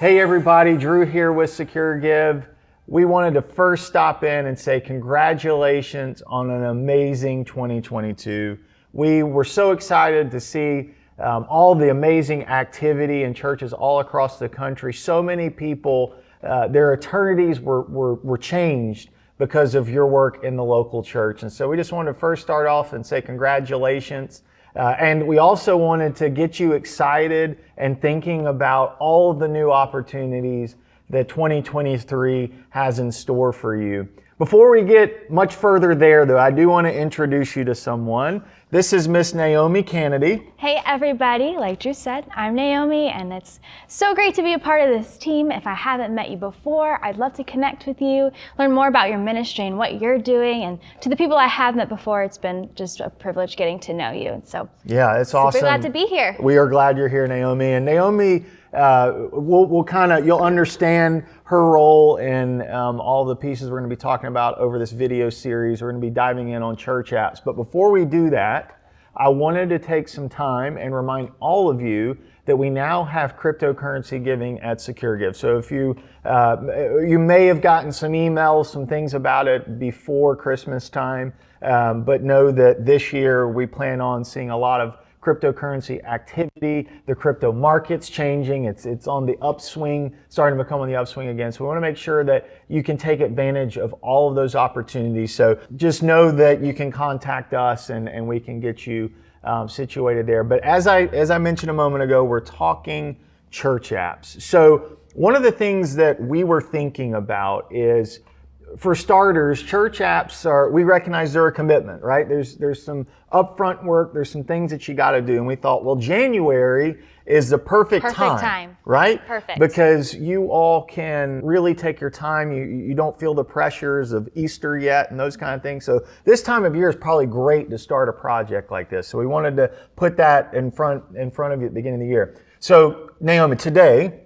Hey everybody, Drew here with SecureGive. We wanted to first stop in and say congratulations on an amazing 2022. We were so excited to see all the amazing activity in churches all across the country. So many people, their eternities were changed because of your work in the local church. And so we just wanted to first start off and say congratulations. And we also wanted to get you excited and thinking about all of the new opportunities that 2023 has in store for you. Before we get much further there, though, I do want to introduce you to someone. This is Miss Naomi Kennedy. Hey everybody, like Drew said, I'm Naomi, and it's so great to be a part of this team. If I haven't met you before, I'd love to connect with you, learn more about your ministry and what you're doing. And to the people I have met before, it's been just a privilege getting to know you. And so, yeah, it's awesome. Super glad to be here. We are glad you're here, Naomi. And Naomi, you'll understand her role in all the pieces we're going to be talking about over this video series. We're going to be diving in on church apps. But before we do that, I wanted to take some time and remind all of you that we now have cryptocurrency giving at SecureGive. So if you may have gotten some emails, some things about it before Christmas time, but know that this year we plan on seeing a lot of cryptocurrency activity. The crypto market's changing. It's on the upswing, starting to become on the upswing again. So we want to make sure that you can take advantage of all of those opportunities. So just know that you can contact us and we can get you situated there. But as I mentioned a moment ago, we're talking church apps. So one of the things that we were thinking about is, for starters, church apps we recognize they're a commitment, right? There's some upfront work, there's some things that you got to do. And we thought, well, January is the perfect time, right? Perfect. Because you all can really take your time. You don't feel the pressures of Easter yet and those kind of things. So this time of year is probably great to start a project like this. So we wanted to put that in front of you at the beginning of the year. So Naomi, today,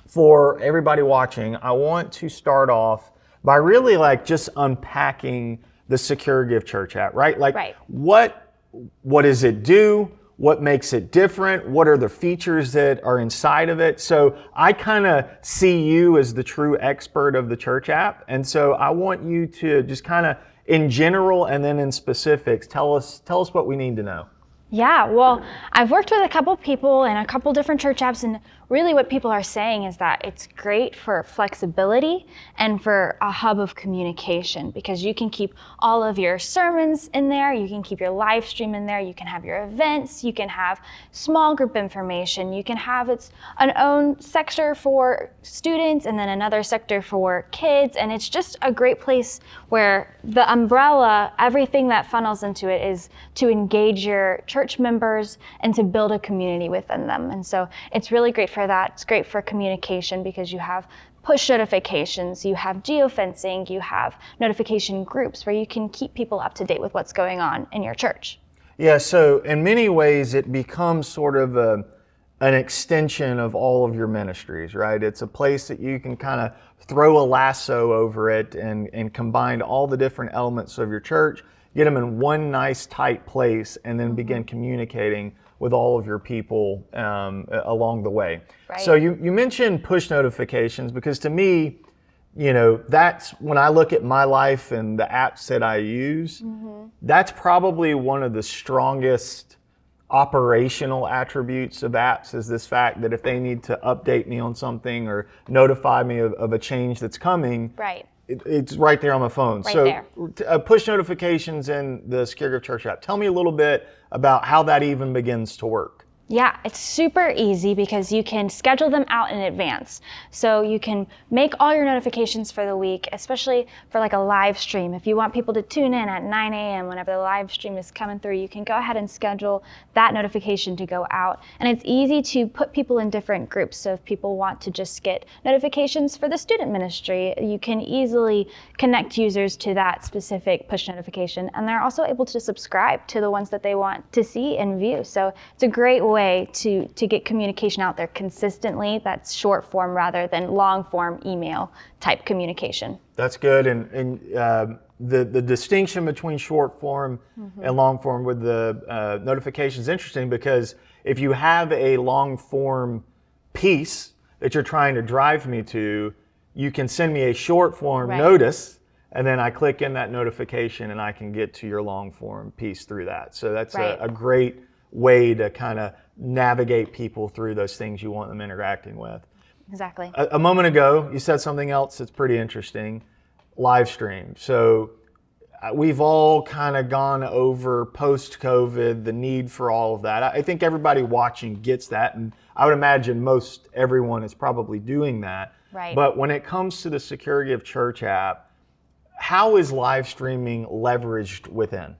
for everybody watching, I want to start off by really just unpacking the SecureGive Church app, right? Right. What does it do? What makes it different? What are the features that are inside of it? So I kind of see you as the true expert of the church app. And so I want you to just kind of in general and then in specifics, tell us what we need to know. Yeah, well, I've worked with a couple people and a couple different church apps, and really what people are saying is that it's great for flexibility and for a hub of communication, because you can keep all of your sermons in there, you can keep your live stream in there, you can have your events, you can have small group information, you can have its own sector for students and then another sector for kids, and it's just a great place where the umbrella, everything that funnels into it is to engage your church members and to build a community within them. And so it's really great for that. It's great for communication because you have push notifications, you have geofencing, you have notification groups where you can keep people up to date with what's going on in your church. Yeah, so in many ways it becomes sort of an extension of all of your ministries, right? It's a place that you can kind of throw a lasso over it and combine all the different elements of your church, get them in one nice tight place, and then begin communicating with all of your people along the way. Right. So you mentioned push notifications, because to me, that's when I look at my life and the apps that I use, that's probably one of the strongest operational attributes of apps, is this fact that if they need to update me on something or notify me of a change that's coming, right, it's right there on my phone. Right there. Push notifications in the SecureGive Church app. Tell me a little bit about how that even begins to work. Yeah, it's super easy because you can schedule them out in advance. So you can make all your notifications for the week, especially for a live stream. If you want people to tune in at 9 a.m. whenever the live stream is coming through, you can go ahead and schedule that notification to go out. And it's easy to put people in different groups. So if people want to just get notifications for the student ministry, you can easily connect users to that specific push notification. And they're also able to subscribe to the ones that they want to see and view. So it's a great way to get communication out there consistently. That's short form rather than long form email type communication. That's good. And the distinction between short form and long form with the notifications is interesting, because if you have a long form piece that you're trying to drive me to, you can send me a short form Right. notice, and then I click in that notification and I can get to your long form piece through that. So that's Right. a great way to kind of navigate people through those things you want them interacting with. Exactly. A moment ago, you said something else that's pretty interesting, live stream. So we've all kind of gone over post-COVID, the need for all of that. I think everybody watching gets that, and I would imagine most everyone is probably doing that. Right. But when it comes to the SecureGive Church app, how is live streaming leveraged within?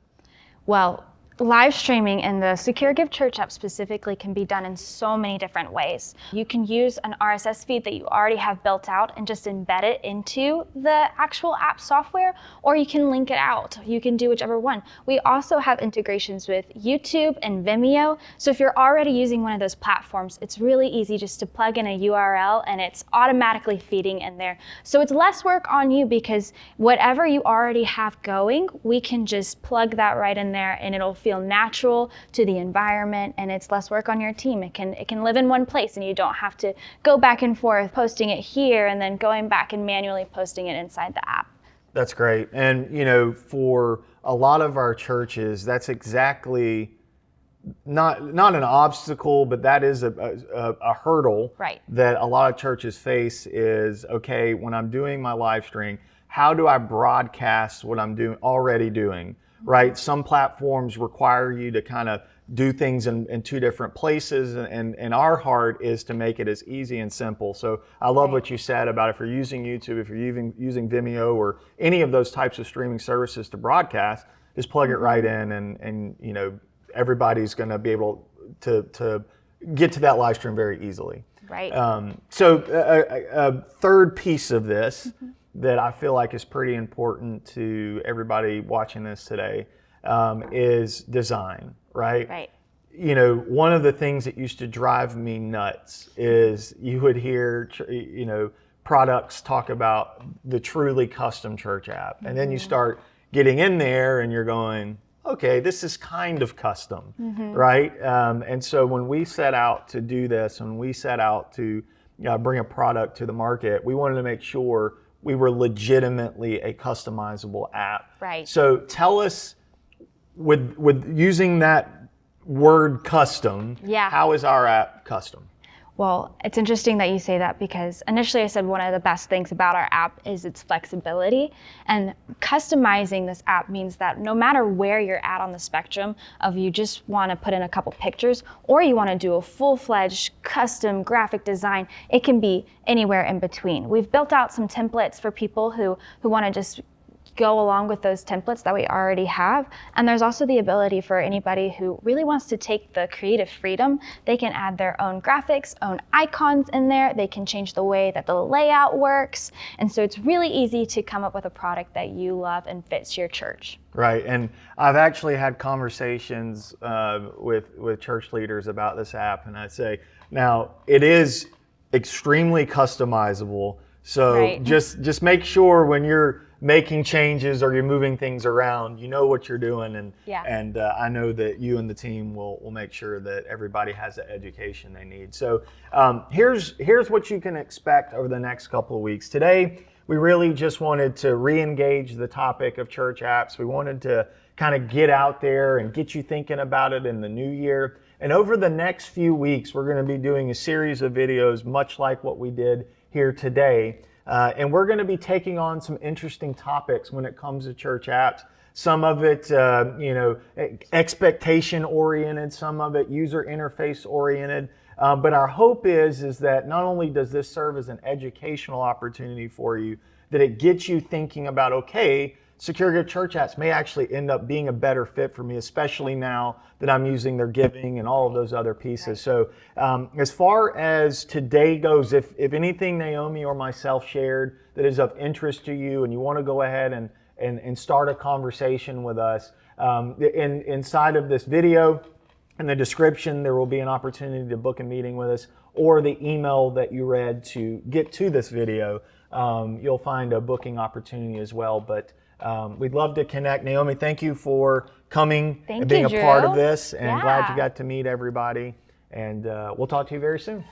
Well, live streaming in the SecureGive Church app specifically can be done in so many different ways. You can use an RSS feed that you already have built out and just embed it into the actual app software, or you can link it out. You can do whichever one. We also have integrations with YouTube and Vimeo. So if you're already using one of those platforms, it's really easy just to plug in a URL and it's automatically feeding in there. So it's less work on you because whatever you already have going, we can just plug that right in there and it'll feel natural to the environment, and it's less work on your team. It can live in one place and you don't have to go back and forth posting it here and then going back and manually posting it inside the app. That's great. And for a lot of our churches, that's exactly not an obstacle, but that is a hurdle Right. that a lot of churches face is, okay, when I'm doing my live stream, how do I broadcast what I'm already doing? Right? Some platforms require you to kind of do things in two different places, and our heart is to make it as easy and simple. So I love what you said about if you're using YouTube, if you're using Vimeo or any of those types of streaming services to broadcast, just plug it right in, and everybody's going to be able to get to that live stream very easily. Right. So a third piece of this that I feel like is pretty important to everybody watching this today is design, right? Right. One of the things that used to drive me nuts is you would hear, products talk about the truly custom church app. And then you start getting in there and you're going, okay, this is kind of custom, right? And so when we set out to do this, when we set out to bring a product to the market, we wanted to make sure we were legitimately a customizable app. Right. So tell us, with using that word custom, how is our app custom? Well, it's interesting that you say that because initially I said one of the best things about our app is its flexibility, and customizing this app means that no matter where you're at on the spectrum of you just want to put in a couple pictures or you want to do a full-fledged custom graphic design, it can be anywhere in between. We've built out some templates for people who want to just go along with those templates that we already have. And there's also the ability for anybody who really wants to take the creative freedom. They can add their own graphics, own icons in there. They can change the way that the layout works. And so it's really easy to come up with a product that you love and fits your church. Right, and I've actually had conversations with church leaders about this app, and I say, now it is extremely customizable. So just make sure when you're making changes or you're moving things around, you know what you're doing, and I know that you and the team will make sure that everybody has the education they need. So here's what you can expect over the next couple of weeks. Today, we really just wanted to re-engage the topic of church apps. We wanted to kind of get out there and get you thinking about it in the new year. And over the next few weeks, we're going to be doing a series of videos much like what we did here today. And we're going to be taking on some interesting topics when it comes to church apps. Some of it, expectation oriented, some of it user interface oriented. But our hope is that not only does this serve as an educational opportunity for you, that it gets you thinking about, okay, SecureGive Church Apps may actually end up being a better fit for me, especially now that I'm using their giving and all of those other pieces. So as far as today goes, if anything Naomi or myself shared that is of interest to you and you want to go ahead and start a conversation with us, inside of this video, in the description, there will be an opportunity to book a meeting with us, or the email that you read to get to this video. You'll find a booking opportunity as well. But we'd love to connect. Naomi, thank you for coming and being a part of this, and glad you got to meet everybody. And we'll talk to you very soon.